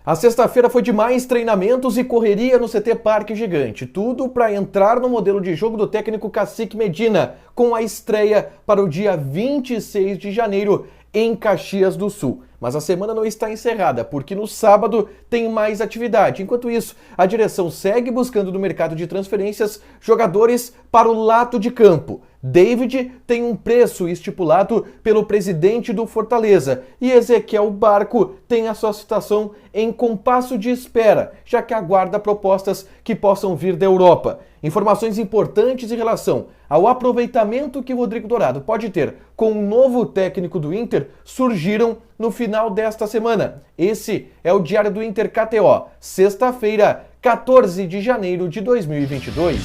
A sexta-feira foi de mais treinamentos e correria no CT Parque Gigante. Tudo para entrar no modelo de jogo do técnico Cacique Medina, com a estreia para o dia 26 de janeiro em Caxias do Sul. Mas a semana não está encerrada, porque no sábado tem mais atividade. Enquanto isso, a direção segue buscando no mercado de transferências jogadores para o lado de campo. David tem um preço estipulado pelo presidente do Fortaleza e Ezequiel Barco tem a sua situação em compasso de espera, já que aguarda propostas que possam vir da Europa. Informações importantes em relação ao aproveitamento que Rodrigo Dourado pode ter com o novo técnico do Inter surgiram no final desta semana. Esse é o Diário do Inter KTO, sexta-feira, 14 de janeiro de 2022.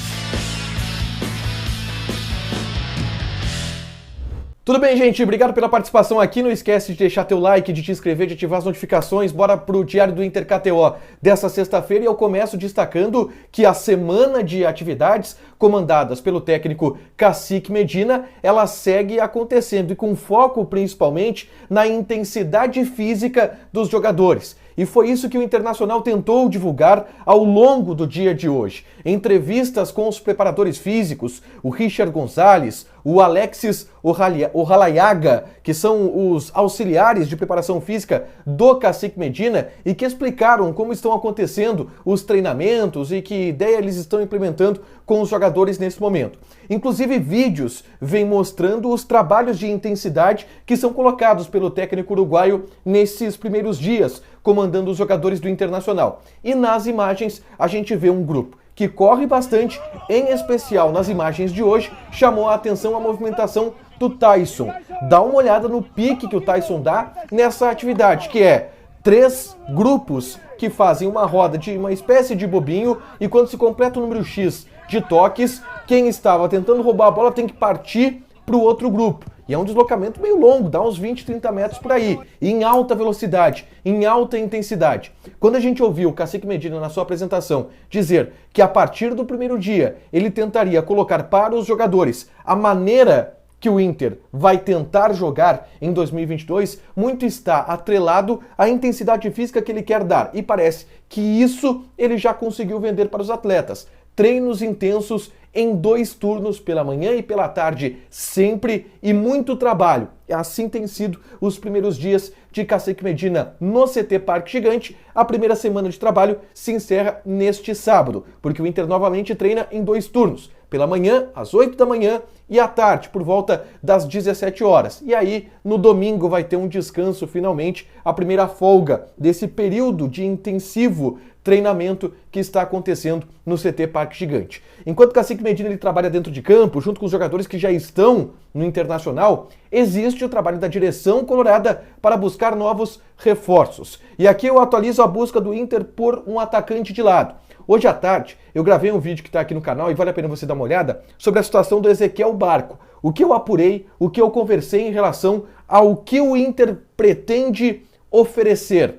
Tudo bem, gente? Obrigado pela participação aqui. Não esquece de deixar teu like, de te inscrever, de ativar as notificações. Bora pro Diário do Inter KTO dessa sexta-feira e eu começo destacando que a semana de atividades comandadas pelo técnico Cacique Medina, ela segue acontecendo e com foco principalmente na intensidade física dos jogadores. E foi isso que o Internacional tentou divulgar ao longo do dia de hoje. Entrevistas com os preparadores físicos, o Richard Gonzalez, o Alexis Orralayaga, que são os auxiliares de preparação física do Cacique Medina e que explicaram como estão acontecendo os treinamentos e que ideia eles estão implementando com os jogadores nesse momento. Inclusive vídeos vêm mostrando os trabalhos de intensidade que são colocados pelo técnico uruguaio nesses primeiros dias, comandando os jogadores do Internacional. E nas imagens a gente vê um grupo que corre bastante, em especial nas imagens de hoje, chamou a atenção a movimentação do Tyson. Dá uma olhada no pique que o Tyson dá nessa atividade, que é 3 grupos que fazem uma roda de uma espécie de bobinho e quando se completa o número X de toques, quem estava tentando roubar a bola tem que partir para o outro grupo. E é um deslocamento meio longo, dá uns 20, 30 metros por aí, em alta velocidade, em alta intensidade. Quando a gente ouviu o Cacique Medina na sua apresentação dizer que a partir do primeiro dia ele tentaria colocar para os jogadores a maneira que o Inter vai tentar jogar em 2022, muito está atrelado à intensidade física que ele quer dar. E parece que isso ele já conseguiu vender para os atletas. Treinos intensos em 2 turnos, pela manhã e pela tarde, sempre, e muito trabalho. Assim tem sido os primeiros dias de Cacique Medina no CT Parque Gigante. A primeira semana de trabalho se encerra neste sábado, porque o Inter novamente treina em 2 turnos. Pela manhã, às 8 da manhã, e à tarde, por volta das 17 horas. E aí, no domingo, vai ter um descanso, finalmente, a primeira folga desse período de intensivo treinamento que está acontecendo no CT Parque Gigante. Enquanto o Cacique Medina ele trabalha dentro de campo, junto com os jogadores que já estão no Internacional, existe o trabalho da direção colorada para buscar novos reforços. E aqui eu atualizo a busca do Inter por um atacante de lado. Hoje à tarde, eu gravei um vídeo que está aqui no canal e vale a pena você dar uma olhada sobre a situação do Ezequiel Barco. O que eu apurei, o que eu conversei em relação ao que o Inter pretende oferecer,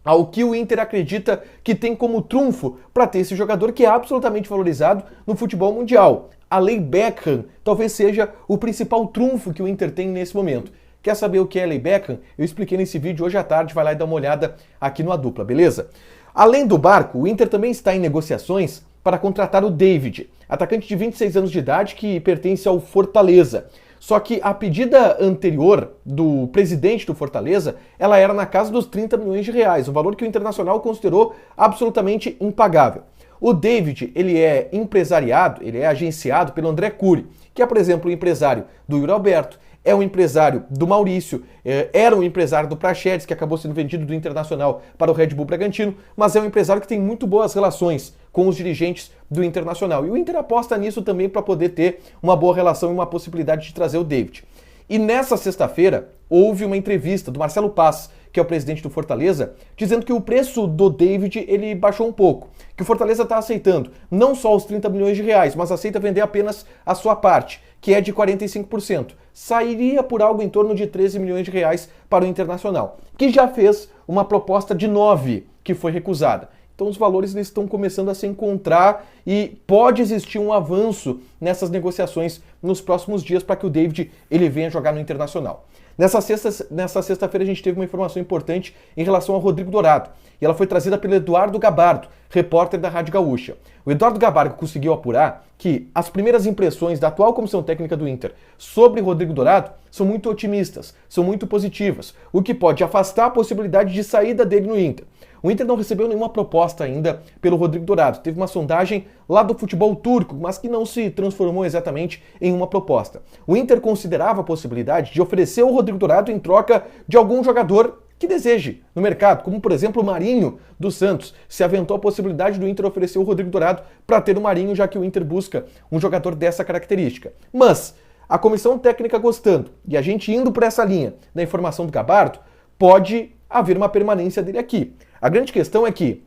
ao que o Inter acredita que tem como trunfo para ter esse jogador que é absolutamente valorizado no futebol mundial. A Lei Beckham talvez seja o principal trunfo que o Inter tem nesse momento. Quer saber o que é a Lei Beckham? Eu expliquei nesse vídeo hoje à tarde, vai lá e dá uma olhada aqui no A Dupla, beleza? Além do Barco, o Inter também está em negociações para contratar o David, atacante de 26 anos de idade que pertence ao Fortaleza. Só que a pedida anterior do presidente do Fortaleza, ela era na casa dos 30 milhões de reais, um valor que o Internacional considerou absolutamente impagável. O David, ele é empresariado, ele é agenciado pelo André Cury, que é, por exemplo, o empresário do Yuri Alberto, é um empresário do Maurício, era um empresário do Praxedes, que acabou sendo vendido do Internacional para o Red Bull Bragantino, mas é um empresário que tem muito boas relações com os dirigentes do Internacional. E o Inter aposta nisso também para poder ter uma boa relação e uma possibilidade de trazer o David. E nessa sexta-feira, houve uma entrevista do Marcelo Paz, que é o presidente do Fortaleza, dizendo que o preço do David ele baixou um pouco, que o Fortaleza está aceitando não só os 30 milhões de reais, mas aceita vender apenas a sua parte, que é de 45%. Sairia por algo em torno de 13 milhões de reais para o Internacional, que já fez uma proposta de 9, que foi recusada. Então os valores eles estão começando a se encontrar e pode existir um avanço nessas negociações nos próximos dias para que o David ele venha jogar no Internacional. Nessa sexta-feira a gente teve uma informação importante em relação ao Rodrigo Dourado, e ela foi trazida pelo Eduardo Gabardo, repórter da Rádio Gaúcha. O Eduardo Gabardo conseguiu apurar que as primeiras impressões da atual comissão técnica do Inter sobre Rodrigo Dourado são muito otimistas, são muito positivas, o que pode afastar a possibilidade de saída dele no Inter. O Inter não recebeu nenhuma proposta ainda pelo Rodrigo Dourado. Teve uma sondagem lá do futebol turco, mas que não se transformou exatamente em uma proposta. O Inter considerava a possibilidade de oferecer o Rodrigo Dourado em troca de algum jogador que deseje no mercado, como por exemplo o Marinho do Santos. Se aventou a possibilidade do Inter oferecer o Rodrigo Dourado para ter o Marinho, já que o Inter busca um jogador dessa característica. Mas a comissão técnica gostando e a gente indo por essa linha da informação do Gabardo, pode haver uma permanência dele aqui. A grande questão é que,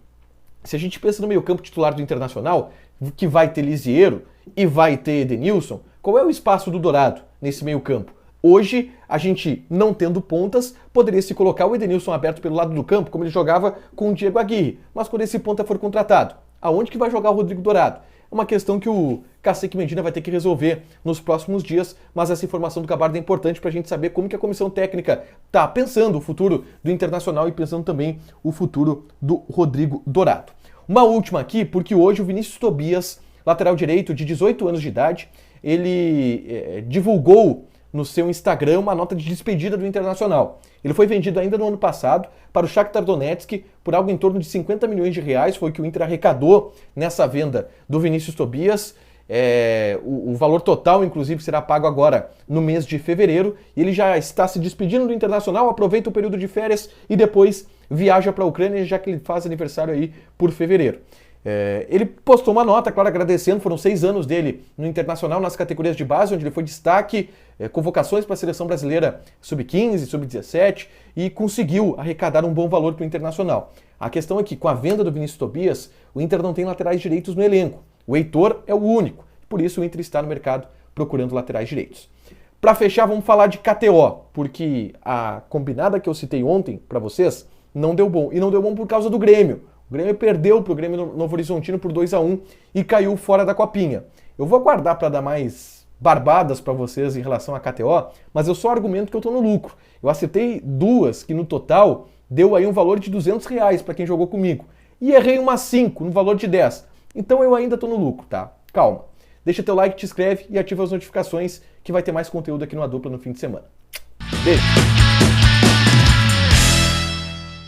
se a gente pensa no meio-campo titular do Internacional, que vai ter Lisiero e vai ter Edenilson, qual é o espaço do Dourado nesse meio-campo? Hoje, a gente, não tendo pontas, poderia se colocar o Edenilson aberto pelo lado do campo, como ele jogava com o Diego Aguirre. Mas quando esse ponta for contratado, aonde que vai jogar o Rodrigo Dourado? É uma questão que o Cacique Medina vai ter que resolver nos próximos dias, mas essa informação do Gabardo é importante para a gente saber como que a comissão técnica está pensando o futuro do Internacional e pensando também o futuro do Rodrigo Dourado. Uma última aqui, porque hoje o Vinícius Tobias, lateral direito de 18 anos de idade, ele divulgou no seu Instagram uma nota de despedida do Internacional. Ele foi vendido ainda no ano passado para o Shakhtar Donetsk por algo em torno de 50 milhões de reais, foi o que o Inter arrecadou nessa venda do Vinícius Tobias. O valor total, inclusive, será pago agora no mês de fevereiro, e ele já está se despedindo do Internacional, aproveita o período de férias e depois viaja para a Ucrânia, já que ele faz aniversário aí por fevereiro. Ele postou uma nota, claro, agradecendo, foram 6 anos dele no Internacional nas categorias de base, onde ele foi destaque, convocações para a seleção brasileira sub-15, sub-17 e conseguiu arrecadar um bom valor para o Internacional. A questão é que com a venda do Vinícius Tobias, o Inter não tem laterais direitos no elenco. O Heitor é o único, por isso o Inter está no mercado procurando laterais direitos. Para fechar, vamos falar de KTO, porque a combinada que eu citei ontem para vocês não deu bom, e não deu bom por causa do Grêmio. O Grêmio perdeu para o Grêmio Novo Horizontino por 2-1 e caiu fora da copinha. Eu vou aguardar para dar mais barbadas para vocês em relação à KTO, mas eu só argumento que eu estou no lucro. Eu acertei 2 que no total deu aí um valor de R$200 para quem jogou comigo. E errei umas 5 no valor de 10. Então eu ainda estou no lucro, tá? Calma. Deixa teu like, te inscreve e ativa as notificações que vai ter mais conteúdo aqui no A Dupla no fim de semana. Beijo!